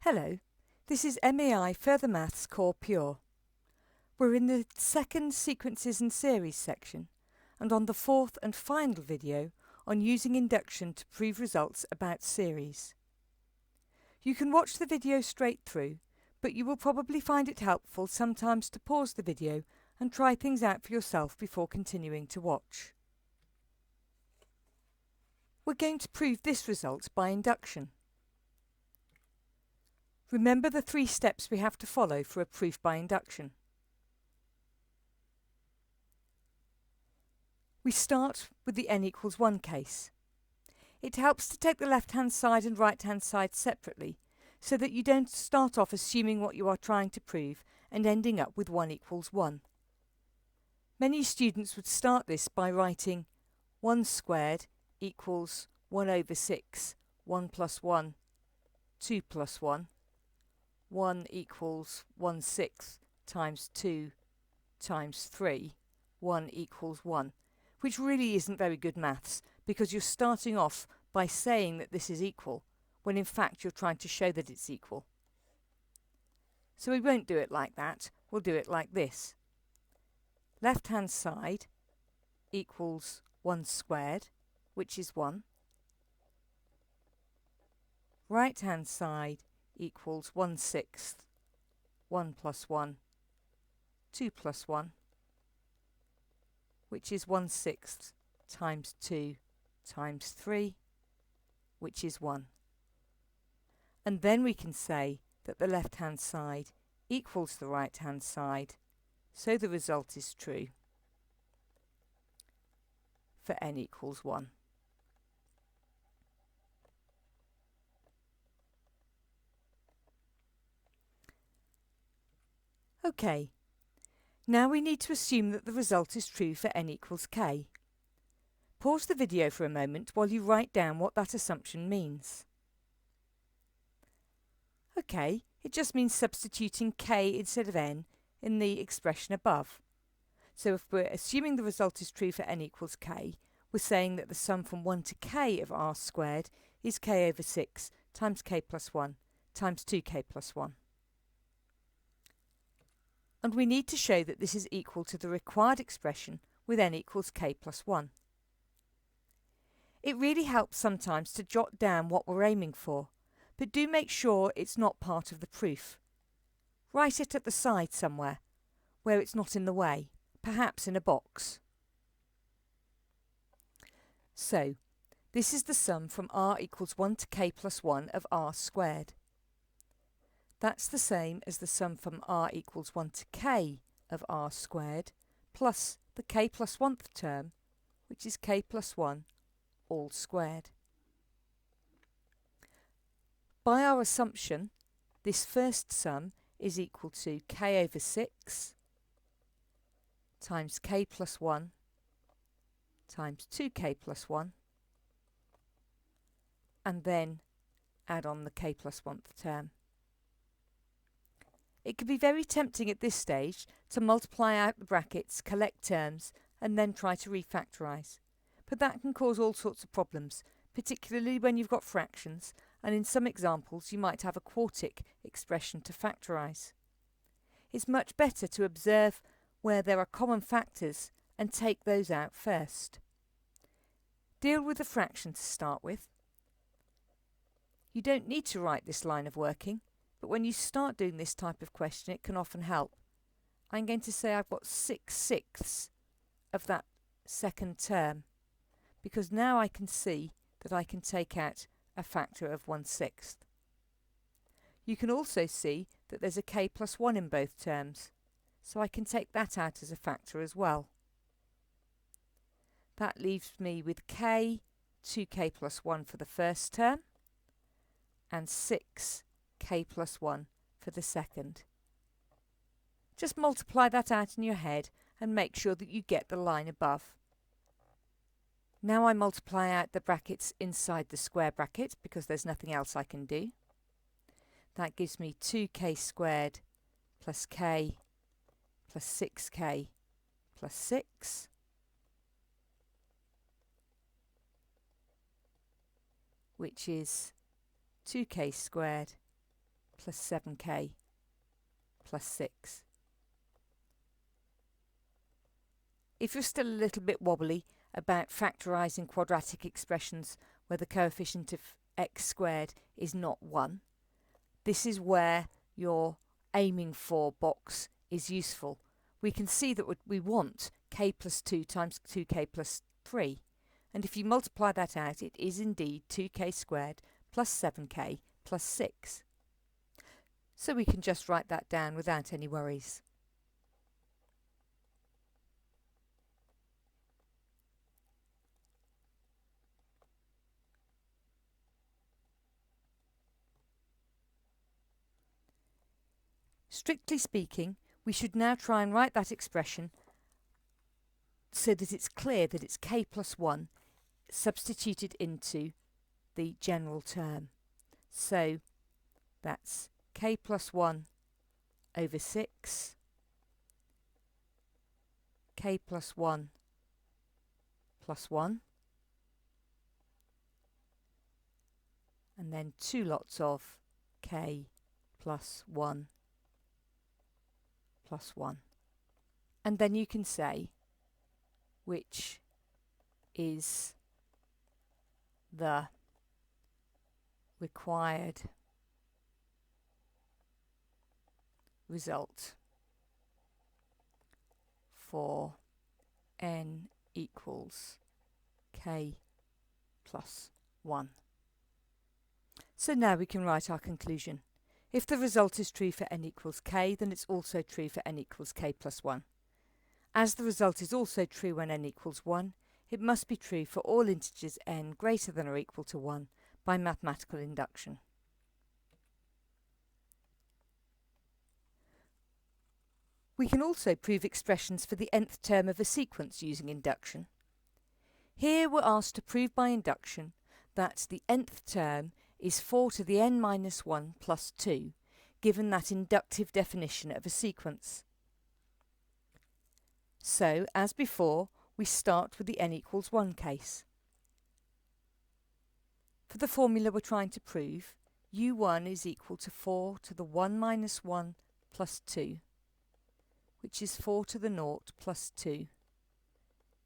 Hello, this is MEI Further Maths Core Pure. We're in the second Sequences and Series section and on the fourth and final video on using induction to prove results about series. You can watch the video straight through, but you will probably find it helpful sometimes to pause the video and try things out for yourself before continuing to watch. We're going to prove this result by induction. Remember the 3 steps we have to follow for a proof by induction. We start with the n equals 1 case. It helps to take the left-hand side and right-hand side separately so that you don't start off assuming what you are trying to prove and ending up with 1 equals 1. Many students would start this by writing 1 squared equals 1 over 6, 1 plus 1, 2 plus 1. 1 equals 1/6 times 2 times 3, 1 equals 1, which really isn't very good maths because you're starting off by saying that this is equal, when in fact you're trying to show that it's equal. So we won't do it like that, we'll do it like this. Left-hand side equals 1 squared, which is 1. Right-hand side equals 1/6, 1 plus 1, 2 plus 1, which is 1/6 times 2 times 3, which is 1. And then we can say that the left-hand side equals the right-hand side, so the result is true for n equals 1. OK, now we need to assume that the result is true for n equals k. Pause the video for a moment while you write down what that assumption means. OK, it just means substituting k instead of n in the expression above. So if we're assuming the result is true for n equals k, we're saying that the sum from 1 to k of r squared is k over 6 times k plus 1 times 2k plus 1. And we need to show that this is equal to the required expression with n equals k plus 1. It really helps sometimes to jot down what we're aiming for, but do make sure it's not part of the proof. Write it at the side somewhere, where it's not in the way, perhaps in a box. So, this is the sum from r equals 1 to k plus 1 of r squared. That's the same as the sum from r equals 1 to k of r squared plus the k plus 1th term, which is k plus 1 all squared. By our assumption, this first sum is equal to k over 6 times k plus 1 times 2k plus 1, and then add on the k plus 1th term. It can be very tempting at this stage to multiply out the brackets, collect terms, and then try to refactorise. But that can cause all sorts of problems, particularly when you've got fractions, and in some examples you might have a quartic expression to factorise. It's much better to observe where there are common factors and take those out first. Deal with the fraction to start with. You don't need to write this line of working, but when you start doing this type of question, it can often help. I'm going to say I've got 6/6 of that second term, because now I can see that I can take out a factor of 1/6. You can also see that there's a k plus 1 in both terms, so I can take that out as a factor as well. That leaves me with k, 2k plus 1 for the first term, and 6k plus 1 for the second. Just multiply that out in your head and make sure that you get the line above. Now I multiply out the brackets inside the square bracket because there's nothing else I can do. That gives me 2k squared plus k plus 6k plus 6, which is 2k squared plus 7k plus 6. If you're still a little bit wobbly about factorising quadratic expressions where the coefficient of x squared is not 1, this is where your aiming for box is useful. We can see that we want k plus 2 times 2k plus 3. And if you multiply that out, it is indeed 2k squared plus 7k plus 6. So we can just write that down without any worries. Strictly speaking, we should now try and write that expression so that it's clear that it's k plus 1 substituted into the general term. So that's k plus 1 over 6, k plus 1 plus 1, and then 2 lots of k plus 1 plus 1. And then you can say which is the required result for n equals k plus 1. So now we can write our conclusion. If the result is true for n equals k, then it's also true for n equals k plus 1. As the result is also true when n equals 1, it must be true for all integers n greater than or equal to 1 by mathematical induction. We can also prove expressions for the nth term of a sequence using induction. Here we're asked to prove by induction that the nth term is 4 to the n minus 1 plus 2, given that inductive definition of a sequence. So, as before, we start with the n equals 1 case. For the formula we're trying to prove, u1 is equal to 4 to the 1 minus 1 plus 2, which is 4 to the 0 plus 2,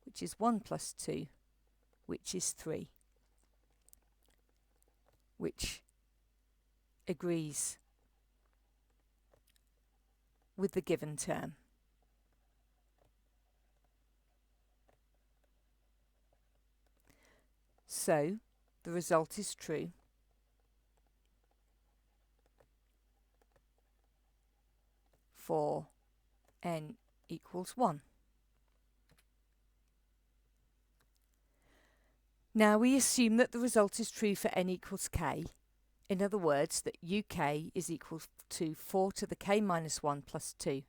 which is 1 plus 2, which is 3, which agrees with the given term. So, the result is true for n equals 1. Now we assume that the result is true for n equals k, in other words that uk is equal to 4 to the k minus 1 plus 2.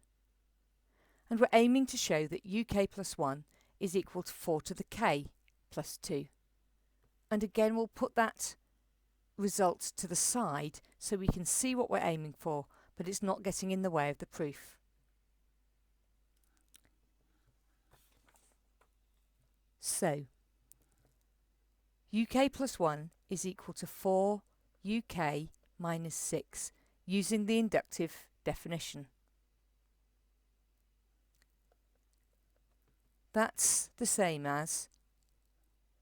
And we're aiming to show that uk plus 1 is equal to 4 to the k plus 2. And again we'll put that result to the side so we can see what we're aiming for, but it's not getting in the way of the proof. So, uk plus 1 is equal to 4 uk minus 6 using the inductive definition. That's the same as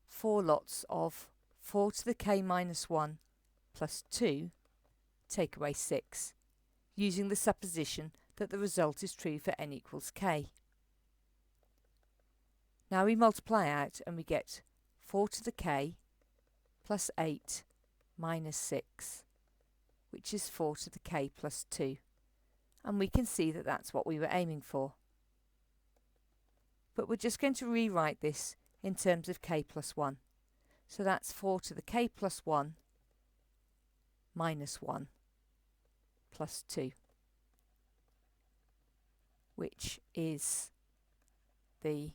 4 lots of 4 to the k minus 1 plus 2 take away 6, using the supposition that the result is true for n equals k. Now we multiply out and we get 4 to the k plus 8 minus 6, which is 4 to the k plus 2. And we can see that that's what we were aiming for. But we're just going to rewrite this in terms of k plus 1. So that's 4 to the k plus 1 minus 1 plus 2, which is the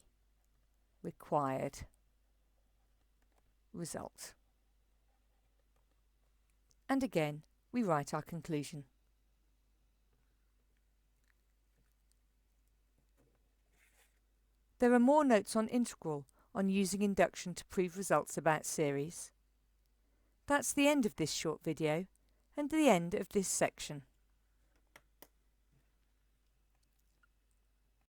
required result. And again, we write our conclusion. There are more notes on integral on using induction to prove results about series. That's the end of this short video, and the end of this section.